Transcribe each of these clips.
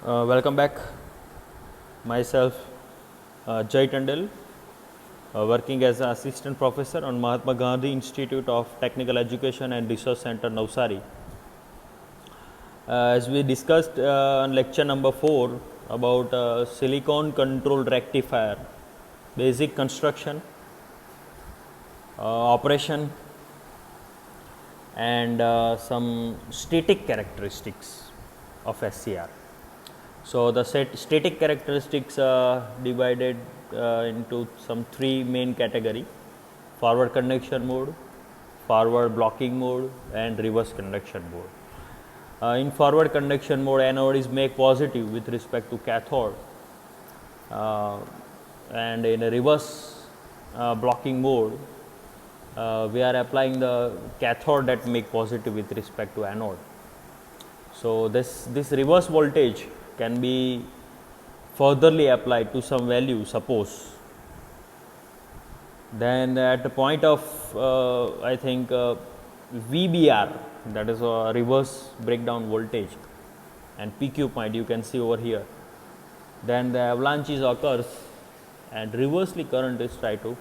Welcome back. Myself, Jay Tandel, working as an assistant professor on Mahatma Gandhi Institute of Technical Education and Research Center, Navsari. As we discussed on lecture number 4 about silicon controlled rectifier, basic construction, operation, and some static characteristics of SCR. So, the static characteristics are divided into some 3 main category: forward conduction mode, forward blocking mode, and reverse conduction mode. In forward conduction mode, anode is make positive with respect to cathode, and in a reverse blocking mode, we are applying the cathode that make positive with respect to anode. So, this reverse voltage can be furtherly applied to some value, suppose. Then at the point of I think VBR, that is a reverse breakdown voltage, and PQ point you can see over here, then the avalanches occurs and reversely current is try to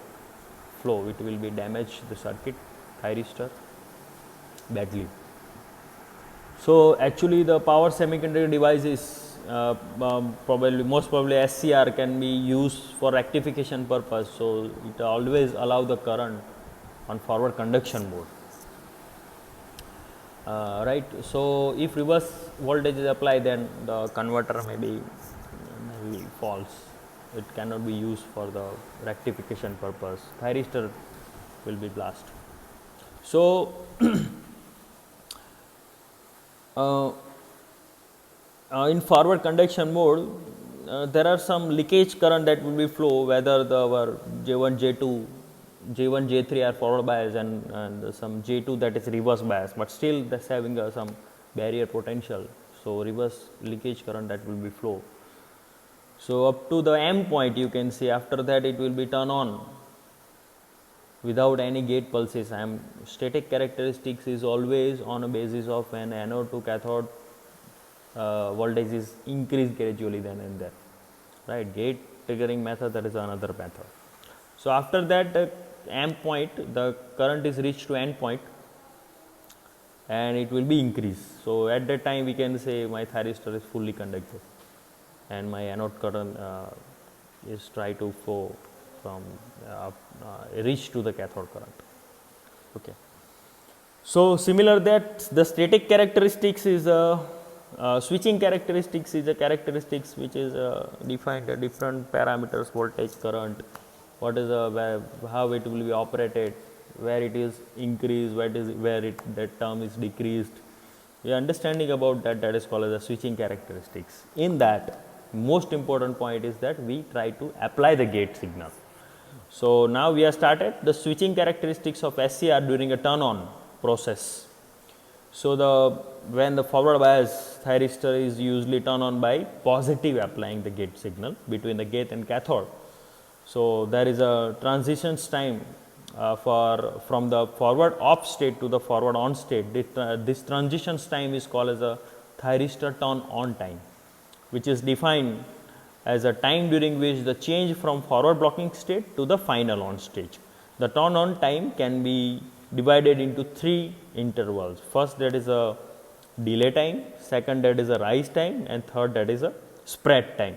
flow. It will be damage the circuit thyristor badly. So, actually the power semiconductor device is most probably SCR can be used for rectification purpose. So, it always allow the current on forward conduction mode, right. So, if reverse voltage is applied, then the converter maybe false, it cannot be used for the rectification purpose, thyristor will be blast. So, in forward conduction mode, there are some leakage current that will be flow, whether our J1, J2, J1, J3 are forward bias and some J2 that is reverse bias, but still that's having some barrier potential. So, reverse leakage current that will be flow. So, up to the M point you can see, after that it will be turn on without any gate pulses. Static characteristics is always on a basis of when anode to cathode voltage is increased gradually then and there, right. Gate triggering method, that is another method. So, after that M point, the current is reached to end point and it will be increased. So, at that time we can say my thyristor is fully conducted and my anode current is try to flow from reach to the cathode current. Okay. So, similar that the static characteristics is switching characteristics is a characteristics which is defined at different parameters: voltage, current, what is how it will be operated, where it is increased, where that term is decreased. We are understanding about that, that is called as the switching characteristics. In that, most important point is that we try to apply the gate signal. So, now we have started the switching characteristics of SCR during a turn on process. So, when the forward bias thyristor is usually turned on by positive applying the gate signal between the gate and cathode. So, there is a transition time from the forward off state to the forward on state. This transition time is called as a thyristor turn on time, which is defined as a time during which the change from forward blocking state to the final on stage. The turn on time can be divided into 3 intervals. First, that is a delay time, second that is a rise time, and third that is a spread time.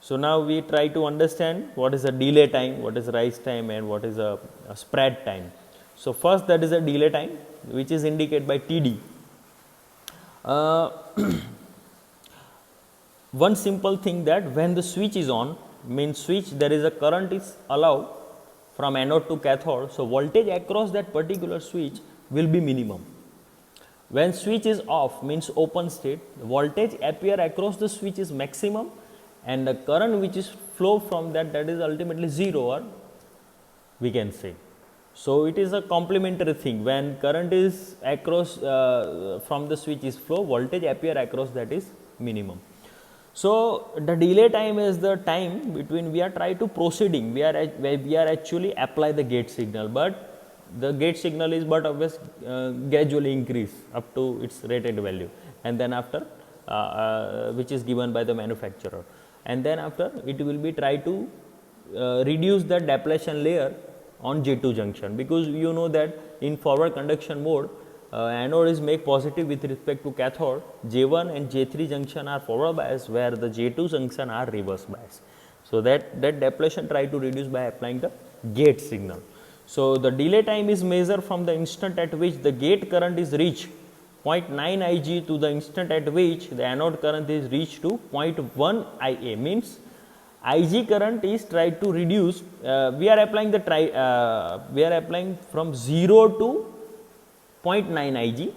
So, now we try to understand what is a delay time, what is rise time, and what is a spread time. So, first that is a delay time, which is indicated by TD. One simple thing that when the switch is on, means switch, there is a current is allowed from anode to cathode. So, voltage across that particular switch will be minimum. When switch is off, means open state, voltage appear across the switch is maximum and the current which is flow from that is ultimately 0, or we can say. So, it is a complementary thing. When current is across from the switch is flow, voltage appear across that is minimum. So, the delay time is the time between we are trying to proceeding, we are actually apply the gate signal, but the gate signal is but always gradually increase up to its rated value, and then after which is given by the manufacturer, and then after it will be try to reduce the depletion layer on J2 junction, because you know that in forward conduction mode anode is make positive with respect to cathode. J1 and J3 junction are forward bias, where the J2 junction are reverse bias. So that depletion try to reduce by applying the gate signal. So the delay time is measured from the instant at which the gate current is reached 0.9 Ig to the instant at which the anode current is reached to 0.1 Ia, means Ig current is tried to reduce. We are applying from 0 to 0.9 Ig.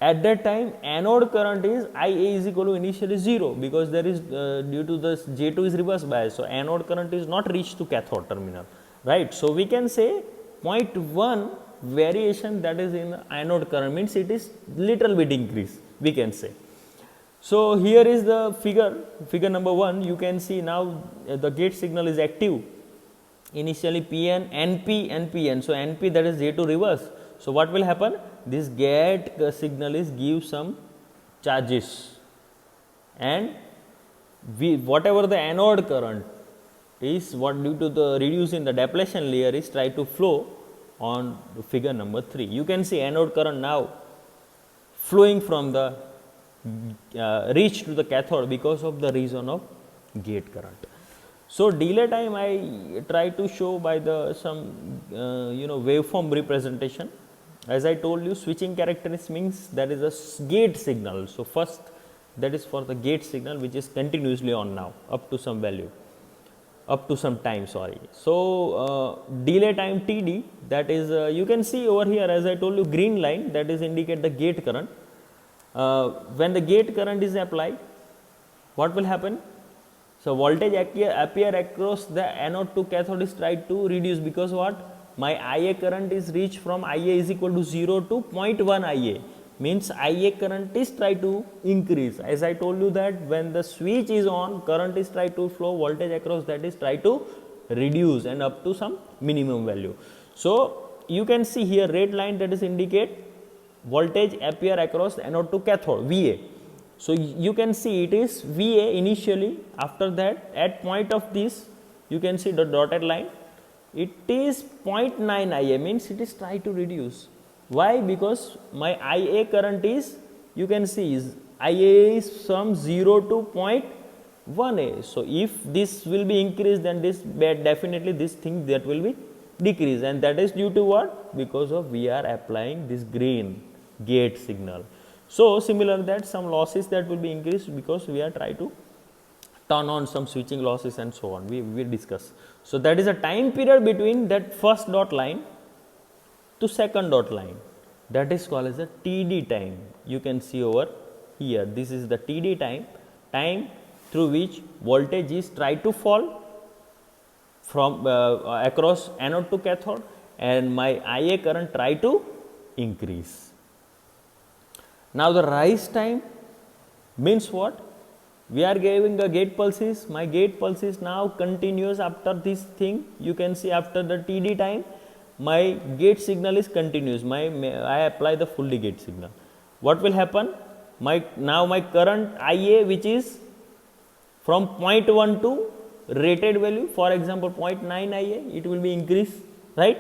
At that time anode current is Ia is equal to initially 0, because there is due to this J2 is reverse bias. So anode current is not reached to cathode terminal, right. So we can say 0.1 variation, that is in anode current, means it is little bit increase, we can say. So here is the figure number 1. You can see now the gate signal is active. Initially Pn, Np, Npn. So Np, that is J2 reverse. So what will happen? This gate signal is give some charges, and whatever the anode current is, what due to the reduce in the depletion layer is try to flow on figure number 3. You can see anode current now flowing from the reach to the cathode because of the reason of gate current. So delay time I try to show by the some waveform representation. As I told you, switching characteristics means that is a gate signal. So first, that is for the gate signal which is continuously on now up to some value, up to some time, sorry. So delay time TD, that is you can see over here, as I told you, green line, that is indicate the gate current. When the gate current is applied, what will happen? So voltage appear across the anode to cathode is tried to reduce, because what? My Ia current is reached from Ia is equal to 0 to 0.1 Ia, means Ia current is try to increase. As I told you that when the switch is on, current is try to flow, voltage across that is try to reduce and up to some minimum value. So you can see here red line, that is indicate voltage appear across anode to cathode, Va. So you can see it is Va initially. After that, at point of this, you can see the dotted line, it is 0.9 Ia, means it is try to reduce. Why? Because my Ia current is, you can see is Ia is from 0 to 0.1 A. So if this will be increased, then this definitely this thing that will be decreased, and that is due to what? Because of we are applying this green gate signal. So similar that some losses that will be increased because we are trying to turn on some switching losses and so on, we will discuss. So that is a time period between that first dot line to second dot line, that is called as a TD time. You can see over here, this is the TD time through which voltage is try to fall from across anode to cathode, and my Ia current try to increase. Now the rise time means what? We are giving a gate pulses. My gate pulse is now continuous after this thing. You can see after the TD time, my gate signal is continuous. I apply the fully gate signal. What will happen? Now my current Ia, which is from 0.1 to rated value, for example 0.9 Ia, it will be increased, right?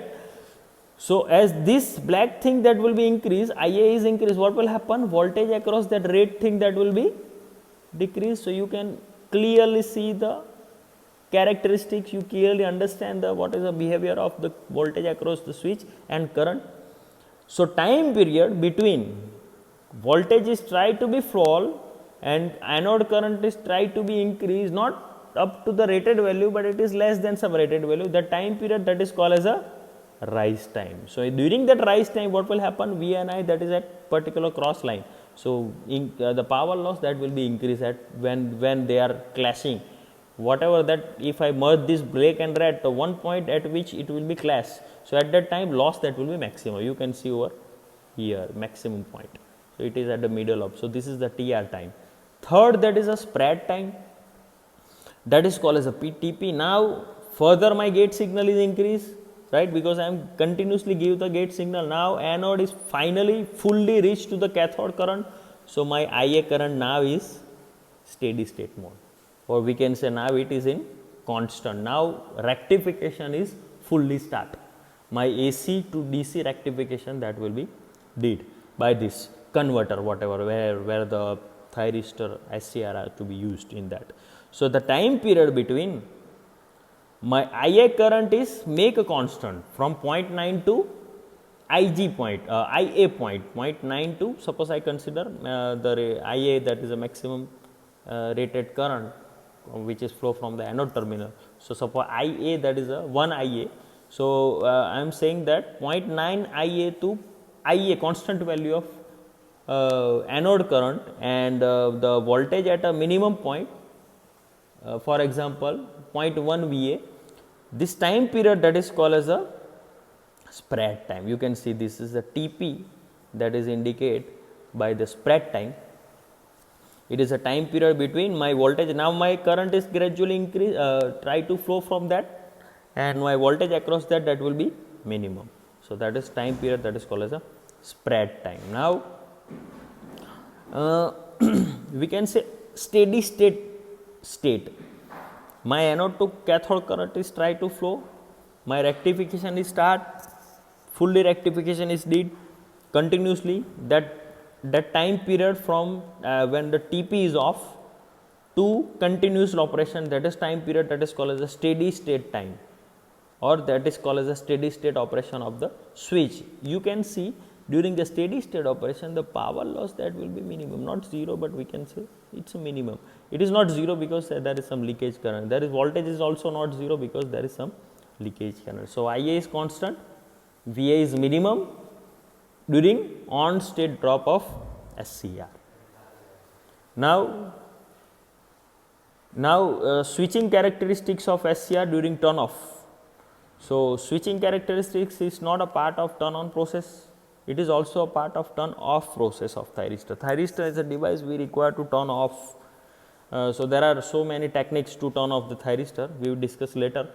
So as this black thing that will be increased, Ia is increased, what will happen? Voltage across that red thing that will be decreased. So you can clearly see the characteristics, you clearly understand what is the behavior of the voltage across the switch and current. So time period between voltage is tried to be fall and anode current is tried to be increased, not up to the rated value, but it is less than some rated value. The time period, that is called as a rise time. So during that rise time, what will happen? V and I, that is at particular cross line. So the power loss that will be increased at when they are clashing. Whatever that, if I merge this black and red to one point at which it will be clash. So at that time loss that will be maximum. You can see over here maximum point. So it is at the middle of. So this is the TR time. Third, that is a spread time. That is called as a PTP. Now further my gate signal is increased, right? Because I am continuously give the gate signal. Now anode is finally fully reached to the cathode current. So my IA current now is steady state mode, or we can say now it is in constant. Now rectification is fully start. My AC to DC rectification that will be did by this converter, whatever, where the thyristor SCR are to be used in that. So the time period between my IA current is make a constant from 0.9 to IG point, IA point, 0.9 to, suppose I consider the IA, that is a maximum rated current which is flow from the anode terminal. So suppose IA, that is a 1 IA. So I am saying that 0.9 IA to IA, constant value of anode current, and the voltage at a minimum point, for example 0.1 VA. This time period, that is called as a spread time. You can see this is a TP, that is indicated by the spread time. It is a time period between my voltage. Now my current is gradually increase, try to flow from that, and my voltage across that will be minimum. So that is time period, that is called as a spread time. Now we can say steady state. My anode to cathode current is try to flow, my rectification is start, fully rectification is did continuously. That time period from when the TP is off to continuous operation, that is time period, that is called as a steady state time, or that is called as a steady state operation of the switch. You can see during the steady state operation, the power loss that will be minimum, not zero, but we can say it's a minimum. It is not zero because there is some leakage current. There is voltage is also not zero because there is some leakage current. So IA is constant, VA is minimum during on state drop of SCR. Now switching characteristics of SCR during turn off. So switching characteristics is not a part of turn on process. It is also a part of turn off process of thyristor. Thyristor is a device we require to turn off. So there are so many techniques to turn off the thyristor, we will discuss later.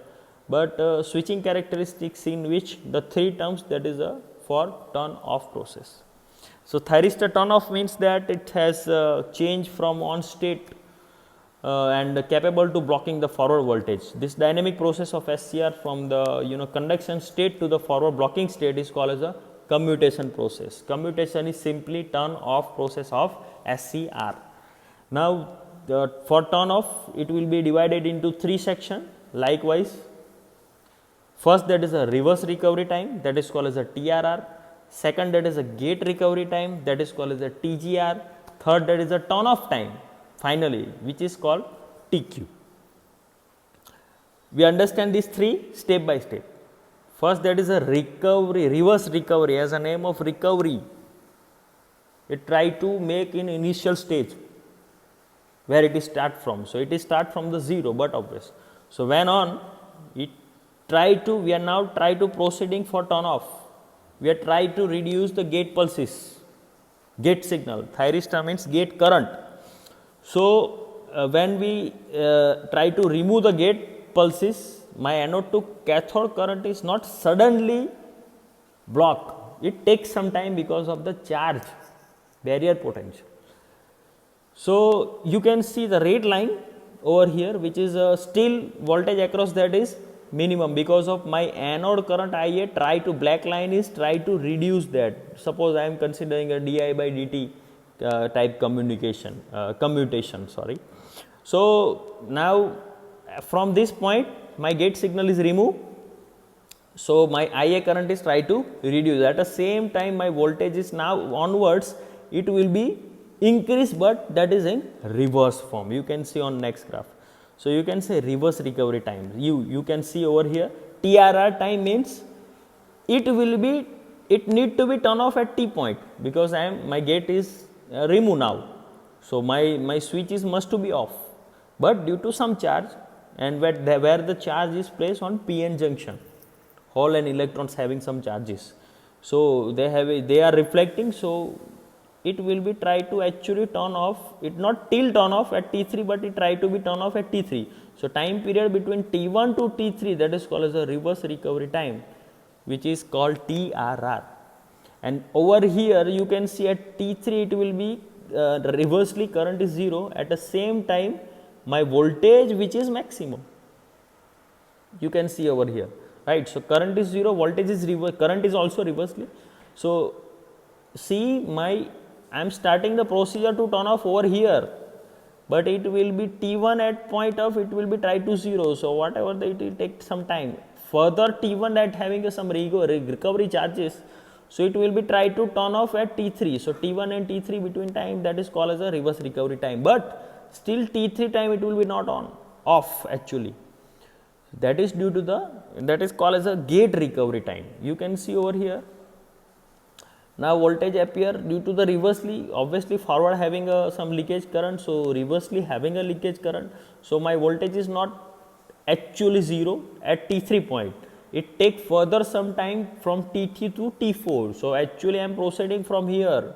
But switching characteristics in which the three terms, that is for turn off process. So thyristor turn off means that it has changed from on state and capable to blocking the forward voltage. This dynamic process of SCR from the conduction state to the forward blocking state is called as a commutation process. Commutation is simply turn off process of SCR. Now for turn off, it will be divided into three sections likewise. First, that is a reverse recovery time, that is called as a TRR. Second, that is a gate recovery time, that is called as a TGR. Third, that is a turn off time finally, which is called TQ. We understand these three step by step. First, that is a recovery, reverse recovery, as a name of recovery. It try to make in initial stage where it is start from. So it is start from the zero, but obvious. So when on, it we are now try to proceeding for turn off. We are try to reduce the gate pulses, gate signal. Thyristor means gate current. So when we try to remove the gate pulses, my anode to cathode current is not suddenly blocked. It takes some time because of the charge, barrier potential. So you can see the red line over here, which is still voltage across that is minimum because of my anode current IA. Try to black line is try to reduce that. Suppose I am considering a di by dt type commutation. So now from this point, my gate signal is removed. So my IA current is try to reduce. At the same time, my voltage is now onwards. It will be increase, but that is in reverse form. You can see on next graph. So you can say reverse recovery time. You can see over here TRR time means it need to be turned off at T point because my gate is removed now. So my switch is must to be off, but due to some charge and where the charge is placed on PN junction, hole and electrons having some charges. So they are reflecting. So it will be try to actually turn off, it not till turn off at T3, but it try to be turn off at T3. So time period between T1 to T3, that is called as a reverse recovery time, which is called TRR. And over here you can see at T3 it will be reversely current is 0, at the same time my voltage which is maximum. You can see over here, right. So, current is 0, voltage is current is also reversely. So, see I am starting the procedure to turn off over here, but it will be T1 at point of it will be try to 0. So, whatever it will take some time. Further T1 at having some recovery charges, so it will be try to turn off at T3. So, T1 and T3 between time, that is called as a reverse recovery time, but still T3 time it will be not on, off actually. That is due to that is called as a gate recovery time. You can see over here. Now, voltage appear due to the reversely, obviously forward having some leakage current. So, reversely having a leakage current. So, my voltage is not actually 0 at T3 point. It take further some time from T3 to T4. So, actually I am proceeding from here.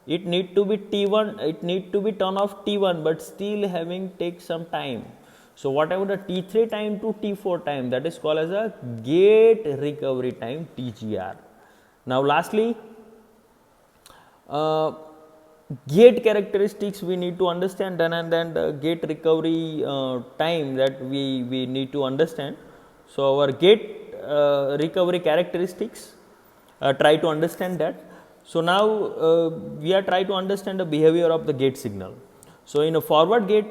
It need to be T1, it need to be turn off T1, but still having take some time. So, whatever the T3 time to T4 time, that is called as a gate recovery time, TGR. Now, lastly, gate characteristics we need to understand, and then the gate recovery time that we need to understand. So, our gate recovery characteristics, try to understand that. So, now we are trying to understand the behavior of the gate signal. So, in a forward gate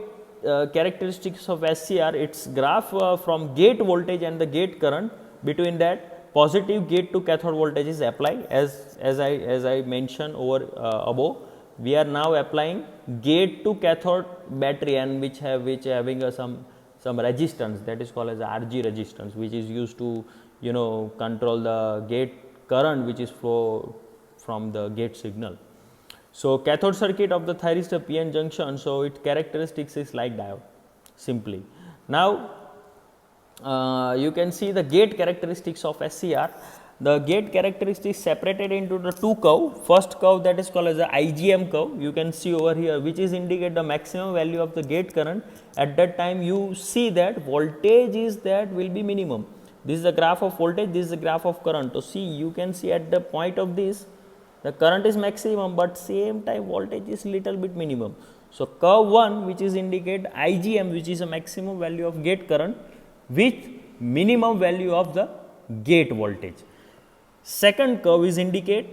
characteristics of SCR, its graph from gate voltage and the gate current, between that positive gate to cathode voltage is applied, as I mentioned over above. We are now applying gate to cathode battery, and which having some resistance, that is called as RG resistance, which is used to control the gate current which is flow from the gate signal. So, cathode circuit of the thyristor PN junction. So, its characteristics is like diode simply. Now, you can see the gate characteristics of SCR. The gate characteristics separated into the two curve. First curve, that is called as the IGM curve. You can see over here, which is indicate the maximum value of the gate current. At that time, you see that voltage is that will be minimum. This is the graph of voltage, this is the graph of current. So, see, you can see at the point of this, the current is maximum, but same time voltage is little bit minimum. So, curve 1, which is indicate IGM, which is a maximum value of gate current with minimum value of the gate voltage. Second curve is indicate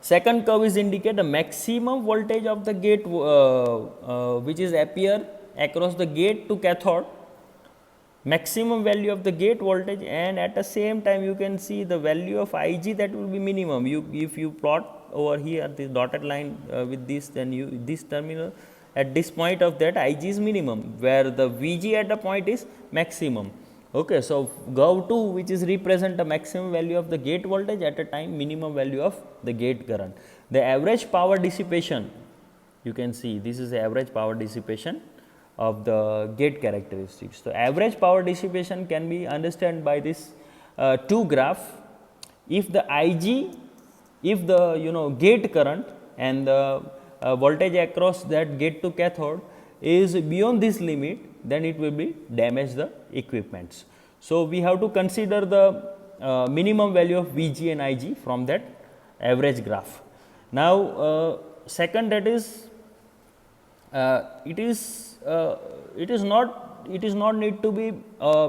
second curve is indicate the maximum voltage of the gate which is appear across the gate to cathode, maximum value of the gate voltage, and at the same time you can see the value of Ig that will be minimum. If you plot over here this dotted line with this, then this terminal at this point of that Ig is minimum, where the Vg at the point is maximum. Okay, so GOV 2, which is represent the maximum value of the gate voltage at a time minimum value of the gate current. The average power dissipation, you can see this is the average power dissipation of the gate characteristics. So, average power dissipation can be understood by this two graph. If the Ig, if the gate current and the voltage across that gate to cathode is beyond this limit, then it will be damage the equipments. So, we have to consider the minimum value of Vg and Ig from that average graph. Now, second, that is it is not need to be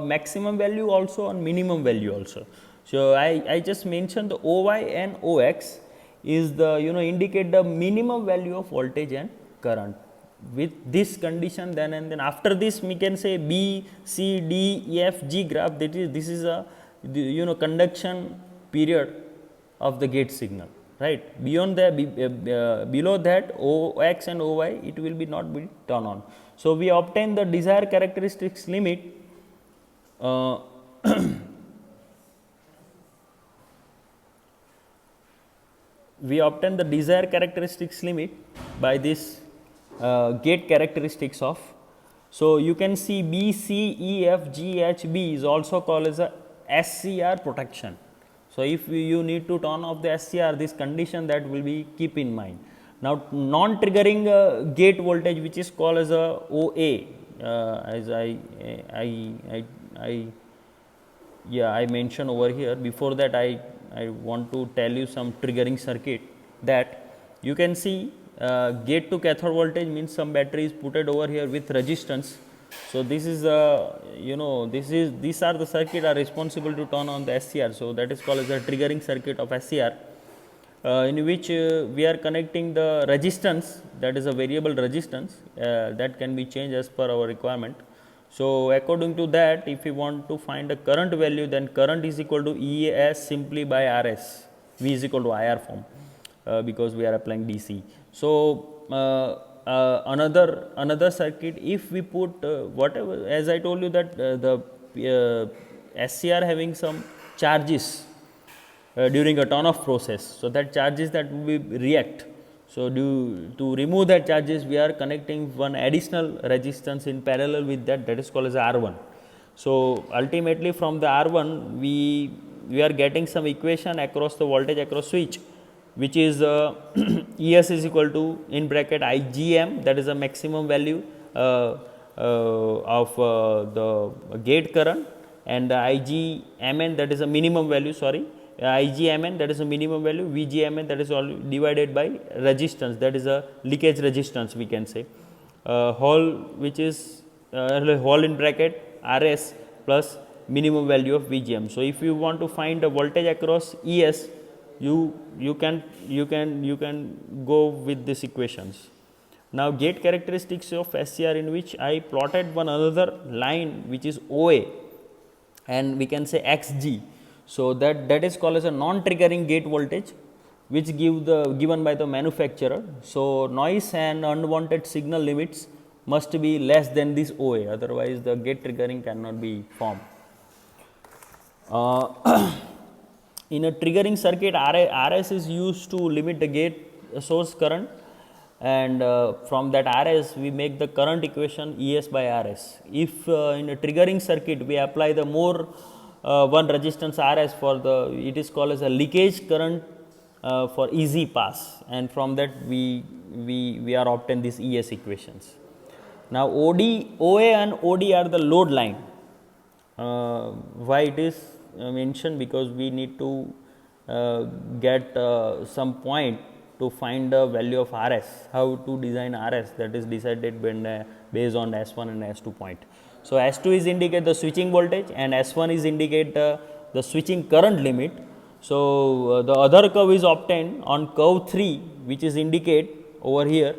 maximum value also and minimum value also. So, I just mentioned the OY and OX is the indicate the minimum value of voltage and current. With this condition, then and then after this we can say B, C, D, E, F, G graph, that is this is a conduction period of the gate signal, right. Beyond that below that OX and OY, it will be not be turned on. So, we obtain the desired characteristics limit we obtain the desired characteristics limit by this gate characteristics of. So, you can see B, C, E, F, G, H, B is also called as a SCR protection. So, if you need to turn off the SCR, this condition that will be keep in mind. Now, non-triggering gate voltage, which is called as a OA, as I mentioned over here. Before that, I want to tell you some triggering circuit, that you can see gate to cathode voltage means some battery is put over here with resistance. So this is these are the circuit are responsible to turn on the SCR. So that is called as the triggering circuit of SCR, in which we are connecting the resistance, that is a variable resistance that can be changed as per our requirement. So according to that, if we want to find a current value, then current is equal to ES simply by RS, V is equal to IR form, because we are applying DC. So another circuit, if we put whatever, as I told you that the SCR having some charges during a turn off process. So that charges that will react. So to remove that charges, we are connecting one additional resistance in parallel with that, that is called as R1. So ultimately from the R1 we are getting some equation across the voltage across switch, which is ES is equal to in bracket IGM, that is a maximum value of the gate current, and the IGMN, that is a minimum value, sorry, IGMN, that is a minimum value, VGMN, that is all divided by resistance, that is a leakage resistance, we can say, whole which is whole in bracket RS plus minimum value of VGM. So if you want to find the voltage across ES, you can go with these equations. Now gate characteristics of SCR, in which I plotted one another line which is OA, and we can say XG. So that is called as a non-triggering gate voltage, which given by the manufacturer. So noise and unwanted signal limits must be less than this OA, otherwise the gate triggering cannot be formed. In a triggering circuit, RS is used to limit the gate source current, and from that RS we make the current equation ES by RS. If in a triggering circuit we apply the more one resistance RS for it is called as a leakage current for easy pass, and from that we are obtain these ES equations. Now OA and OD are the load line. Why it is mentioned? Because we need to get some point to find the value of RS, how to design RS, that is decided based on S1 and S2 point. So S2 is indicate the switching voltage and S1 is indicate the switching current limit. So the other curve is obtained on curve 3, which is indicate over here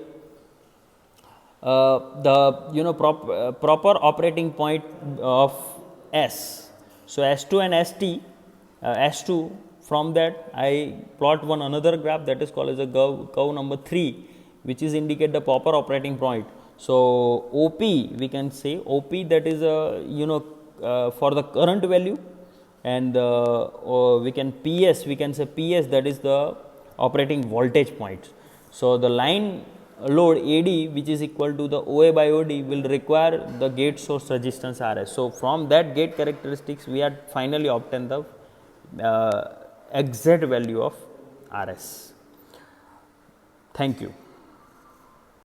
the proper operating point of S. So S2 and ST, S2, from that I plot one another graph, that is called as a curve number 3, which is indicate the proper operating point. So OP, we can say OP, that is for the current value, and we can say PS, that is the operating voltage point. So the line load AD, which is equal to the OA by OD, will require the gate source resistance RS. So from that gate characteristics we are finally obtain the exact value of RS. Thank you.